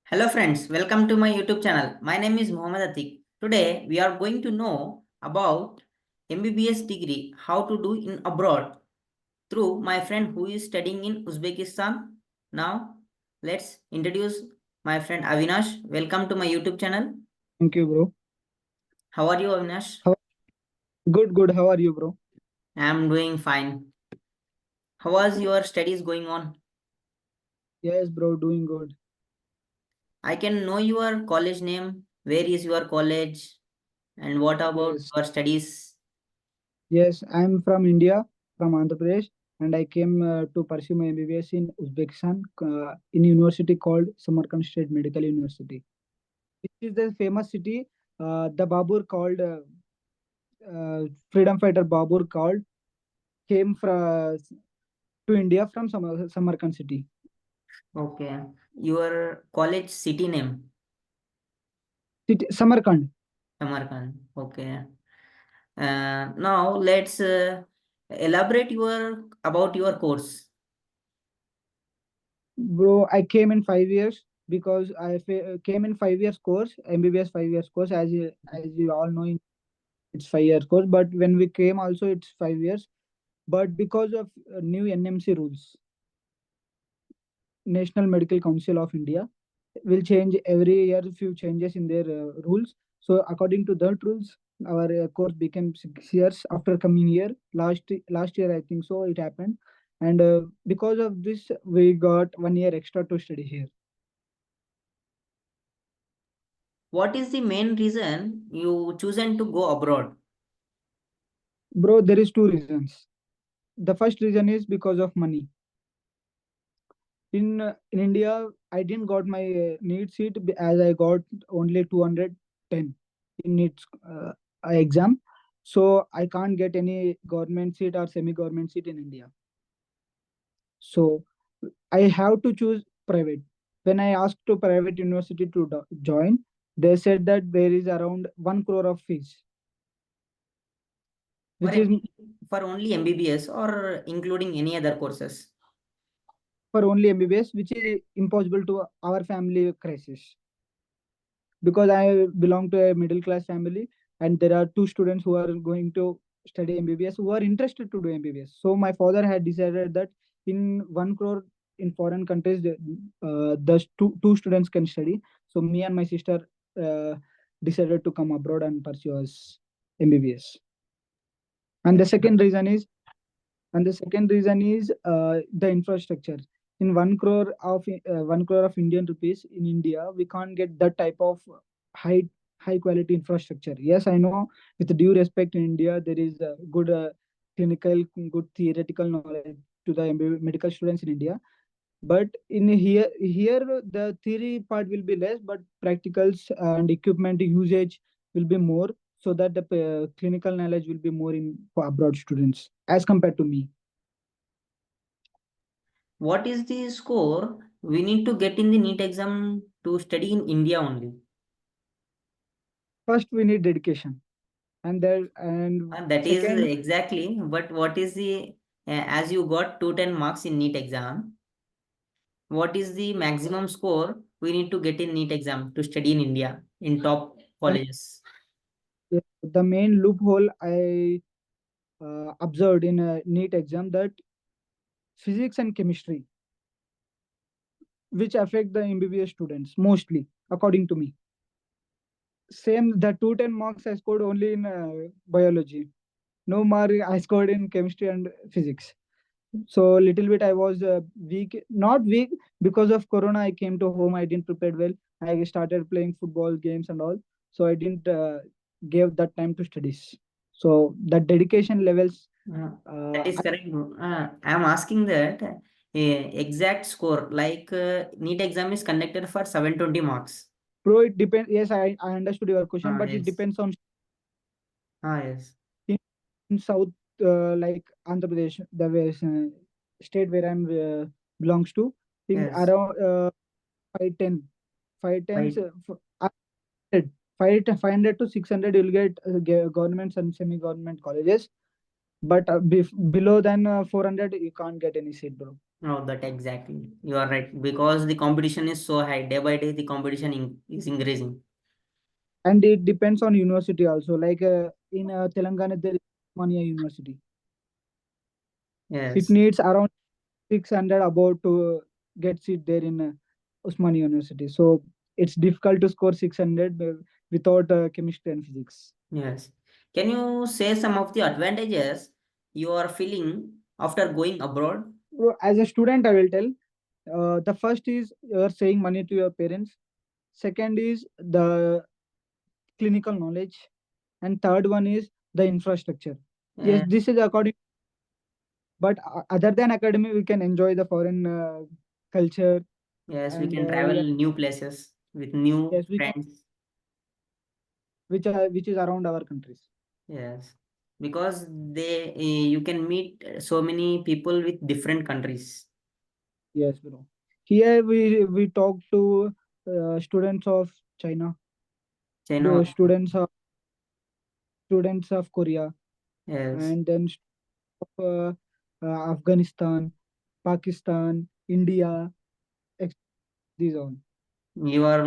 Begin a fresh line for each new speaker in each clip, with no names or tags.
Hello friends, welcome to my YouTube channel. My name is Mohammed Ateeq. Today we are going to know about MBBS degree, how to do in abroad through my friend who is studying in Uzbekistan. Now let's introduce my friend Avinash. Welcome to my YouTube channel.
Thank you, bro.
How are you, Avinash?
How, good. How are you, bro?
I am doing fine. How was your studies going on?
Yes, bro, doing good.
I can know your college name. Where is your college? And what about
Yes,
your studies?
yes. I'm from India, from Andhra Pradesh, and I came to pursue my MBBS in Uzbekistan, in university called Samarkand State Medical University. This is the famous city. The Babur called freedom fighter Babur called came from to India from Samarkand city.
Okay. Your college city name,
Samarkand.
Samarkand. Okay. Now let's elaborate your about your course.
Bro, I came in 5 years because came in 5 years course, MBBS 5 years course. As you all know, it's 5 years course. But when we came, also it's 5 years. But because of new NMC rules, National Medical Council of India will change every year. Few changes in their rules. So according to that rules, our course became 6 years after coming here. Last year, I think so. It happened, and because of this, we got 1 year extra to study here.
What is the main reason you chosen to go abroad?
Bro, there is two reasons. The first reason is because of money. In India, I didn't got my NEET seat as I got only 210 in NEET exam. So I can't get any government seat or semi-government seat in India. So I have to choose private. When I asked to private university to join, they said that there is around 1 crore of fees,
For
which is
for only MBBS or including any other courses?
for only MBBS, which is impossible to our family crisis. Because I belong to a middle class family, and there are two students who are going to study MBBS who are interested to do MBBS. So my father had decided that in 1 crore in foreign countries, the two students can study. So me and my sister uh, decided to come abroad and pursue us MBBS. And the second reason is the infrastructure. In 1 crore of Indian rupees in India, we can't get that type of high high quality infrastructure. Yes, I know. With due respect, in India there is a good clinical, good theoretical knowledge to the medical students in India. But in here the theory part will be less, but practicals and equipment usage will be more, so that the clinical knowledge will be more in for abroad students as compared to me.
What is the score we need to get in the NEET exam to study in India only?
First, we need dedication, and
That is
second,
exactly, but what is the, as you got 210 marks in NEET exam, what is the maximum score we need to get in NEET exam to study in India in top
the,
colleges?
the main loophole I observed in a NEET exam, that physics and chemistry, which affect the MBBS students mostly, according to me. Same, the 210 marks I scored only in biology. No mark I scored in chemistry and physics. So little bit I was weak, not weak, because of Corona. I came to home. I didn't prepare well. I started playing football games and all. So I didn't give that time to studies. So the dedication levels.
That is correct. I'm asking that exact score, like NEET exam is conducted for 720 marks.
Pro, it depends. Yes, I understood your question, but it
Yes.
depends on
Yes.
in South, like Andhra Pradesh, the state where I'm belongs to. In
Yes.
around 510, 510,
Right.
500 to 600, you'll get governments and semi-government colleges. But below than 400, you can't get any seat, bro.
Oh, that exactly. You are right. Because the competition is so high. Day by day, the competition is increasing.
And it depends on university also. Like in Telangana, there is Mania University. It
Yes.
needs around 600 about to get seat there in Usmania University. So it's difficult to score 600 without chemistry and physics.
Yes. Can you say some of the advantages you are feeling after going abroad?
So as a student, I will tell the first is you're saving money to your parents. Second is the clinical knowledge. And third one is the infrastructure. Yes,
Uh,
this is according, but other than academy, we can enjoy the foreign culture
yes, we
and
can travel
yeah,
new places with new
yes, we can,
friends.
which is around our countries.
Yes, because you can meet so many people with different countries.
Yes, bro. Here we talk to students of China,
China,
students of Korea,
yes,
and then Afghanistan, Pakistan, India, these all.
you are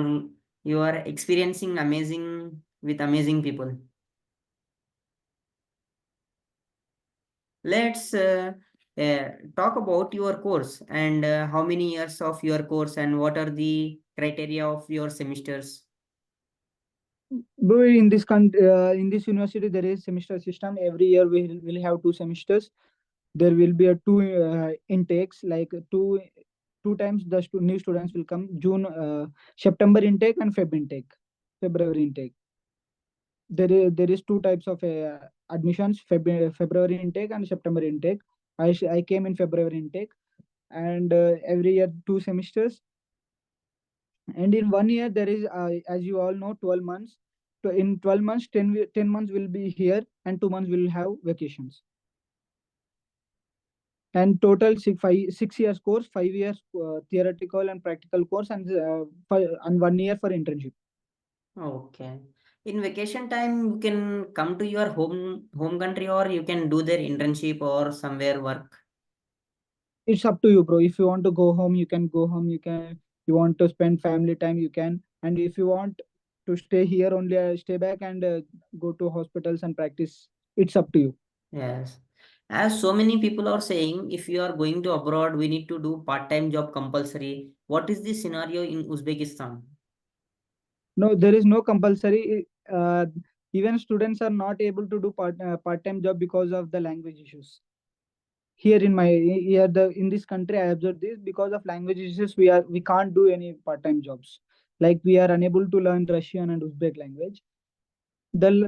you are experiencing amazing with amazing people. Let's talk about your course and how many years of your course and what are the criteria of your semesters.
Bro, in this university, there is semester system. Every year we will have two semesters. There will be a two intakes, like two times the new students will come. September intake and February intake. There is two types of admissions: February intake and September intake. I came in February intake, and every year two semesters. And in 1 year, there is, as you all know, 12 months. So in 12 months, 10 months will be here, and 2 months will have vacations. And total 6 years course, 5 years theoretical and practical course, and 1 year for internship.
Okay. In vacation time, you can come to your home country or you can do their internship or somewhere work.
It's up to you, bro. If you want to go home, you can go home. You want to spend family time, you can. And if you want to stay here only, stay back and go to hospitals and practice. It's up to you.
Yes. As so many people are saying, if you are going to abroad, we need to do part-time job compulsory. What is the scenario in Uzbekistan?
No, there is no compulsory. Even students are not able to do part-time job because of the language issues. Here in this country, I observed this because of language issues. We can't do any part-time jobs. Like we are unable to learn Russian and Uzbek language.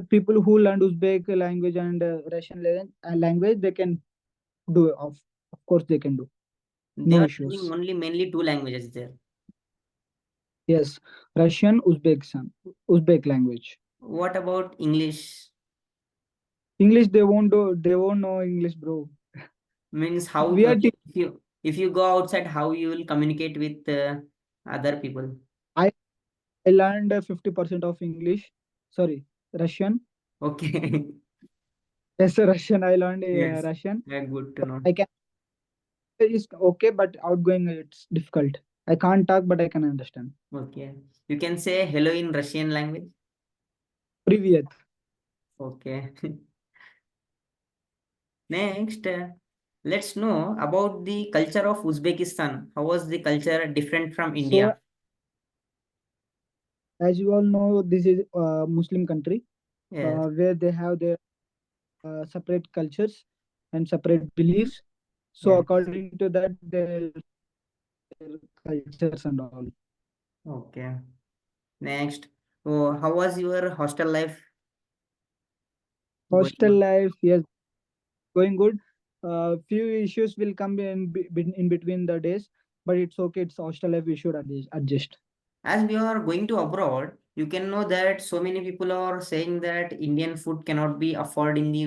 People who learn Uzbek language and Russian language, they can do. Of course, they can do.
They
No
are using
issues.
only mainly two languages there.
Yes, Russian, Uzbek language.
What about English?
English, they won't do. They won't know English, bro.
Means how
We are.
if you go outside, how you will communicate with other people?
I I learned 50% of English. Sorry, Russian.
Okay.
Yes, Russian. I learned
Yes.
Russian.
Yeah, good to know.
I can is okay, but outgoing it's difficult. I can't talk, but I can understand.
Okay. You can say hello in Russian language.
Привет.
Okay. Next, let's know about the culture of Uzbekistan. How was the culture different from
So
India?
as you all know, this is a Muslim country
Yes.
where they have their separate cultures and separate beliefs. So
Yes.
according to that, their cultures and all.
Okay. Next. Oh, how was your hostel life going
Hostel
on?
life, yes, going good. Few issues will come in between the days, but it's okay. It's hostel life. We should adjust.
As we are going to abroad, you can know that so many people are saying that Indian food cannot be afforded in the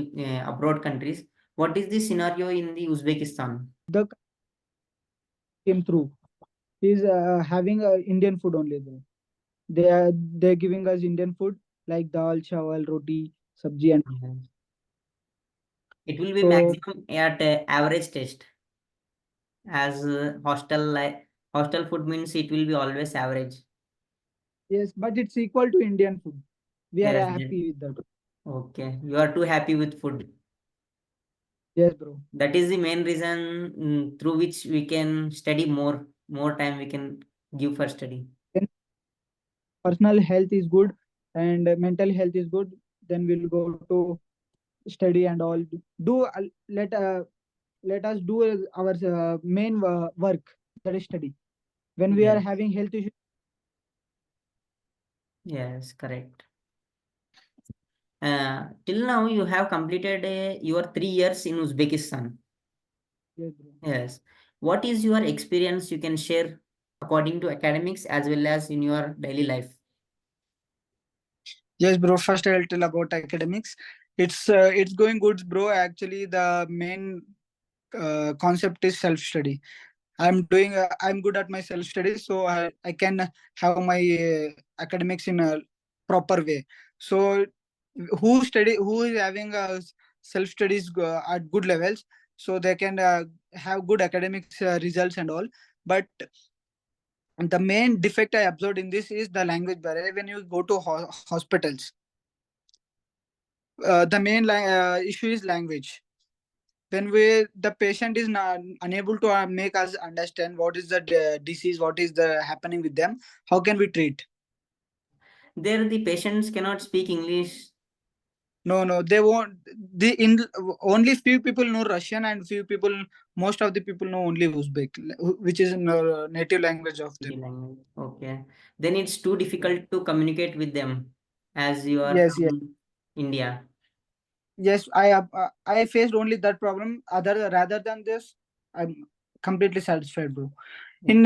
abroad countries. What is the scenario in the Uzbekistan?
The came through. He's having Indian food only though. They're giving us Indian food like dal, chawal, roti, sabji, and
Mhm. It will be
so
maximum at average taste. as hostel food means it will be always average.
Yes, but it's equal to Indian food. We are
Yes,
happy with that.
okay. You are too happy with food.
Yes, bro.
That is the main reason through which we can study more time we can give for study.
When personal health is good and mental health is good, then we'll go to study and all. Do let let us do our main work, that is study. When we are
Yes,
having health issues,
yes, correct. Till now you have completed your 3 years in Uzbekistan.
yes, bro.
Yes. What is your experience you can share according to academics as well as in your daily life?
Yes, bro. First, I'll tell about academics. It's going good, bro. Actually, the main concept is self study. I'm good at my self study, so I can have my academics in a proper way. So who is having self studies at good levels, so they can have good academics results and all. But the main defect I observed in this is the language barrier. When you go to hospitals, the main issue is language. When the patient is not unable to make us understand what is the disease, what is the happening with them, how can we treat?
There the patients cannot speak English.
No, they won't. The in Only few people know Russian, and few people, most of the people know only Uzbek, which is native language of
The
them.
language. Okay. Then it's too difficult to communicate with them as you are
Yes, yes,
from India.
yes. I faced only that problem. Other rather than this, I'm completely satisfied, bro. In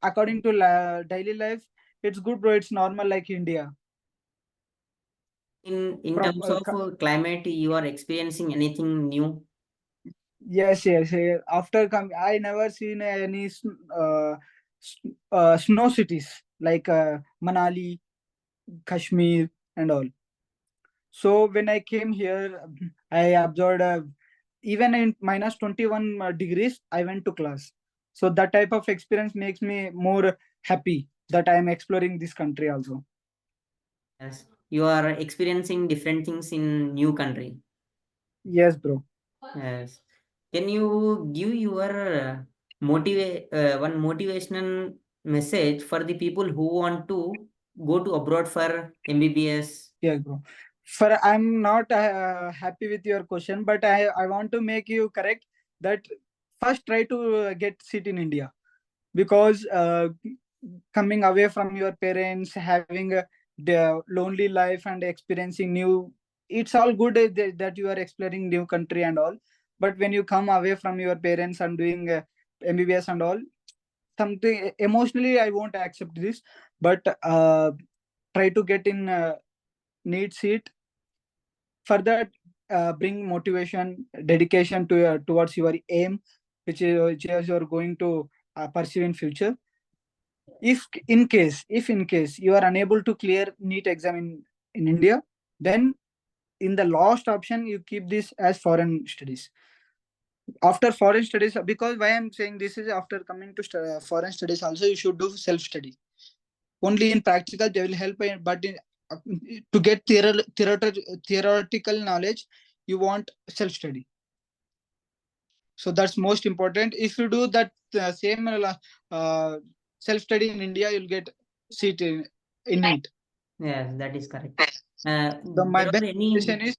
according to daily life, it's good, bro. It's normal like India.
In
Prop,
terms of climate, you are experiencing anything new?
Yes, yes, yes. I never seen any snow cities like Manali, Kashmir, and all. So when I came here, I observed even in minus 21 degrees, I went to class. So that type of experience makes me more happy that I am exploring this country also.
Yes. You are experiencing different things in new country.
Yes, bro.
Yes. Can you give your one motivational message for the people who want to go to abroad for MBBS?
Yes, bro. For I'm not happy with your question, but I want to make you correct that first try to get seat in India, because coming away from your parents, having the lonely life and experiencing new, it's all good that you are exploring new country and all. But when you come away from your parents and doing MBBS and all, something emotionally I won't accept this. But try to get in need seat. For that, bring motivation, dedication to towards your aim, which is you're going to pursue in future. If in case you are unable to clear NEET exam in India, then in the last option you keep this as foreign studies. After foreign studies, because why I'm saying this is, after coming to foreign studies also you should do self study. Only in practical they will help, but uh, to get theoretical knowledge, you want self study. So that's most important. If you do that same self study in India, you'll get seat in it.
Yes, that is correct.
My best suggestion is,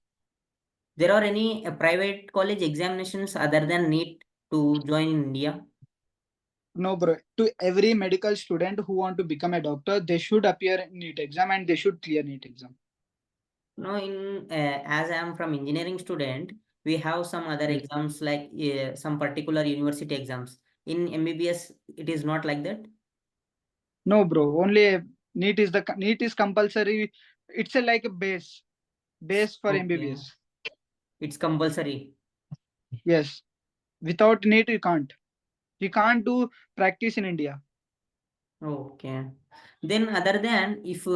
There are any private college examinations other than NEET to join in India?
no, bro. To every medical student who want to become a doctor, they should appear in NEET exam and they should clear NEET exam.
No, in as I am from engineering student, we have some other
Yes.
exams like some particular university exams. In MBBS, it is not like that.
No, bro. Only NEET is compulsory. It's a like a base for
Okay,
MBBS.
it's compulsory.
Yes. Without NEET, you can't. You can't do practice in India.
Okay. Then other than if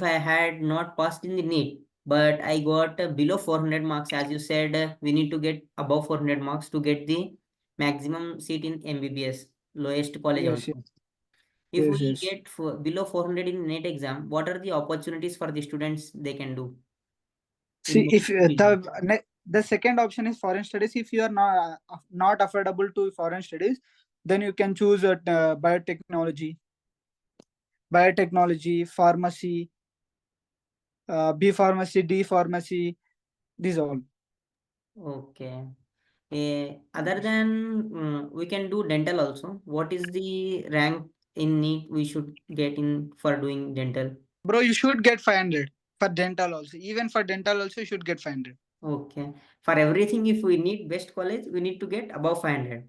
I had not passed in the NEET, but I got below 400 marks, as you said, we need to get above 400 marks to get the maximum seat in MBBS, lowest college
Yes,
also.
yes,
If
yes,
we
yes.
get below 400 in NET exam, what are the opportunities for the students they can do in
See,
the
if
future?
the second option is foreign studies. If you are not affordable to foreign studies, then you can choose biotechnology, pharmacy, B pharmacy, D pharmacy. These all.
Okay. Other
Yes.
than we can do dental also. What is the rank in NEET we should get in for doing dental?
Bro, you should get 500 for dental also. Even for dental also, you should get 500.
Okay. For everything, if we need best college, we need to get above 500.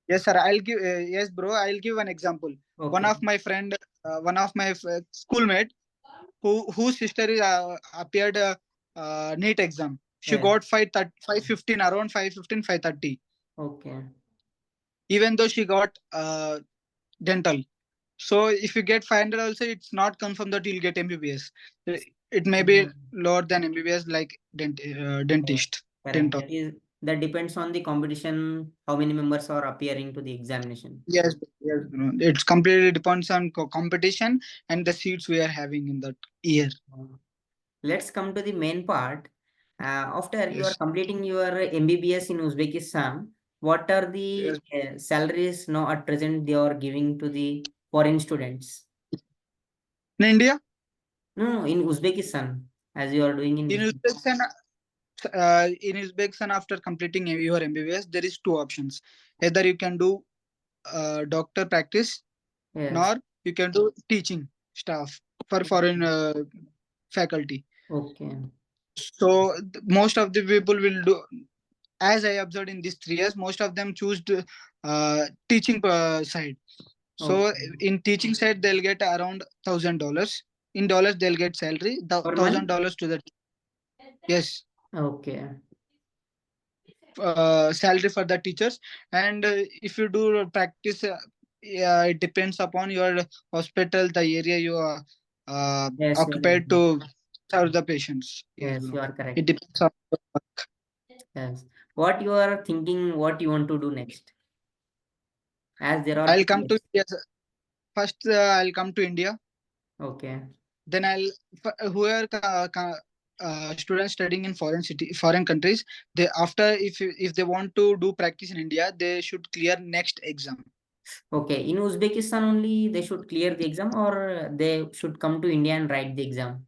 Yes, sir. I'll give. Yes, bro. I'll give an example.
Okay.
One of my schoolmate, whose sister is appeared NEET exam. She
Yes.
got 515, around 515, 530.
Okay.
Even though she got dental. So if you get 500 also, it's not confirmed that you'll get MBBS. It may be
Mhm.
lower than MBBS, like
Yes.
dentist.
Correct.
Dental.
That depends on the competition, how many members are appearing to the examination.
Yes, yes, bro. It's completely depends on competition and the seats we are having in that year.
Let's come to the main part. After you are
Yes,
completing your MBBS in Uzbekistan, what are the
yes.
salaries now at present they are giving to the foreign students?
In India,
No, in Uzbekistan, as you are doing in
in
Uzbekistan.
Uzbekistan, after completing your MBBS, there is two options. Either you can do doctor practice,
Yes.
nor you can do teaching staff for foreign faculty.
Okay.
So most of the people will do, as I observed in these 3 years, most of them choose the teaching side. So
Okay.
in teaching side, they'll get around $1,000. In dollars, they'll get salary,
Per month?
$1,000 to the, yes,
Okay.
salary for the teachers. And if you do practice, yeah, it depends upon your hospital, the area you are
Yes, you are
occupied
right.
to serve the patients. Yes,
Yes,
bro.
you are
It
correct.
depends on.
Yes. What you are thinking, what you want to do next? As there are
I'll
two
come to
years.
India. First, I'll come to India.
Okay.
Then who are students studying in foreign countries. They after if they want to do practice in India, they should clear next exam.
Okay. In Uzbekistan only they should clear the exam or they should come to India and write the exam.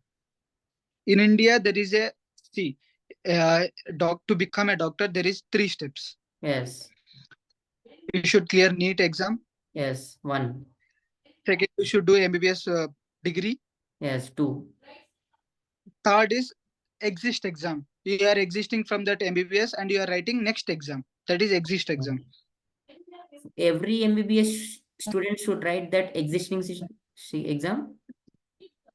In India, there is a see, to become a doctor, there is 3 steps.
Yes.
You should clear NEET exam.
Yes. One.
Second, you should do MBBS degree.
Yes. Two.
Third is exist exam. You are existing from that MBBS and you are writing next exam. That is exist exam.
Every MBBS student should write that existing exam.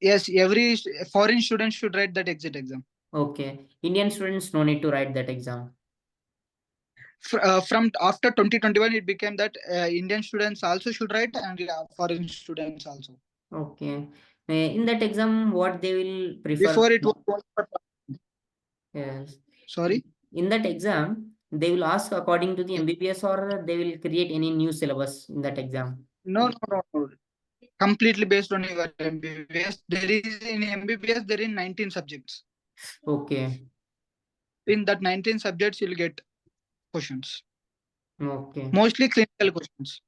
Yes, every foreign student should write that exit exam.
Okay. Indian students no need to write that exam.
From after 2021, it became that Indian students also should write and foreign students also.
Okay. In that exam, what they will prefer?
Before it was only for,
Yes.
sorry.
In that exam, they will ask according to the MBBS or they will create any new syllabus in that exam.
No, no, no, no. Completely based on your MBBS. There is in MBBS there is 19 subjects.
Okay.
In that 19 subjects, you'll get questions.
Okay.
Mostly clinical questions.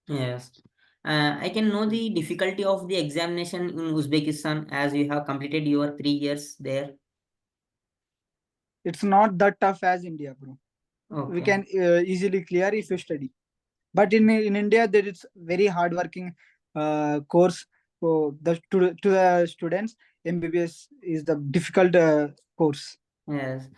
Yes. I can know the difficulty of the examination in Uzbekistan as you have completed your 3 years there.
It's not that tough as India, bro. We
Okay.
can easily clear if you study. But in India, there is very hardworking course. So to the students, MBBS is the difficult course.
Yes.